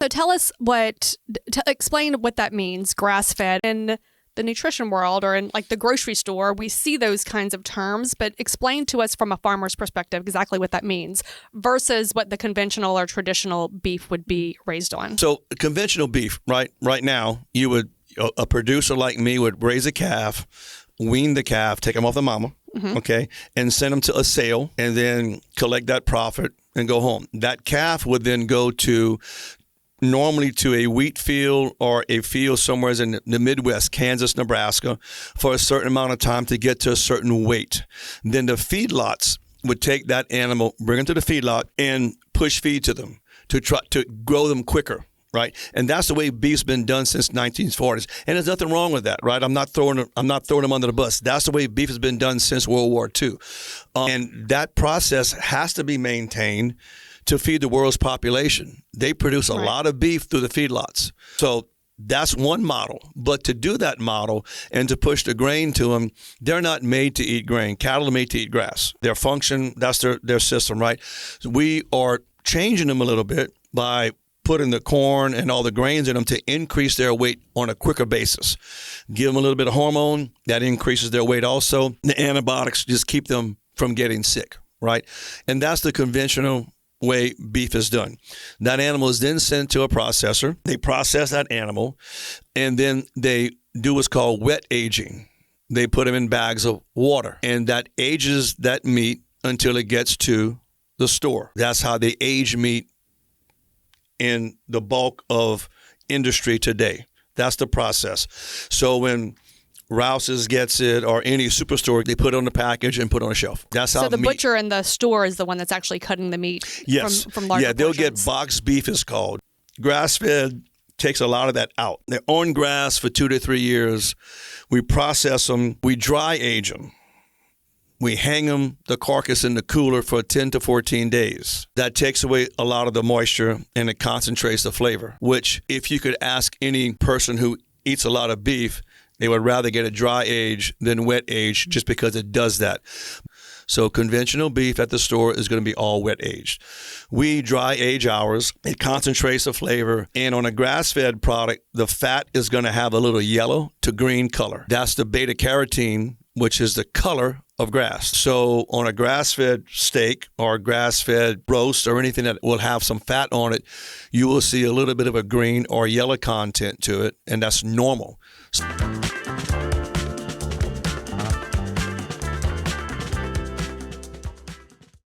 So tell us explain what that means, grass-fed. In the nutrition world or in like the grocery store, we see those kinds of terms, but explain to us from a farmer's perspective exactly what that means versus what the conventional or traditional beef would be raised on. So conventional beef, right now, a producer like me would raise a calf, wean the calf, take him off the mama, okay, and send him to a sale and then collect that profit and go home. That calf would then go normally to a wheat field or a field somewhere in the Midwest, Kansas, Nebraska, for a certain amount of time to get to a certain weight. Then the feedlots would take that animal, bring them to the feedlot, and push feed to them to try to grow them quicker. Right, and that's the way beef's been done since 1940s, and there's nothing wrong with that. Right, I'm not throwing them under the bus. That's the way beef has been done since World War II, and that process has to be maintained to feed the world's population. They produce a lot of beef through the feedlots, so that's one model. But to do that model and to push the grain to them, they're not made to eat grain. Cattle are made to eat grass. Their function, that's their system. Right, so we are changing them a little bit by putting the corn and all the grains in them to increase their weight on a quicker basis. Give them a little bit of hormone, that increases their weight also. The antibiotics just keep them from getting sick, right? And that's the conventional way beef is done. That animal is then sent to a processor. They process that animal, and then they do what's called wet aging. They put them in bags of water, and that ages that meat until it gets to the store. That's how they age meat in the bulk of industry today. That's the process. So when Rouse's gets it or any superstore, they put it on the package and put it on a shelf. That's how. So the butcher in the store is the one that's actually cutting the meat from larger Yeah, they'll portions. get boxed beef, is called. Grass-fed takes a lot of that out. They're on grass for 2 to 3 years. We process them. We dry age them. We hang them, the carcass, in the cooler for 10 to 14 days. That takes away a lot of the moisture and it concentrates the flavor, which if you could ask any person who eats a lot of beef, they would rather get a dry age than wet age just because it does that. So conventional beef at the store is going to be all wet aged. We dry age ours. It concentrates the flavor. And on a grass-fed product, the fat is going to have a little yellow to green color. That's the beta carotene, which is the color of grass. So on a grass-fed steak or a grass-fed roast or anything that will have some fat on it, you will see a little bit of a green or yellow content to it, and that's normal.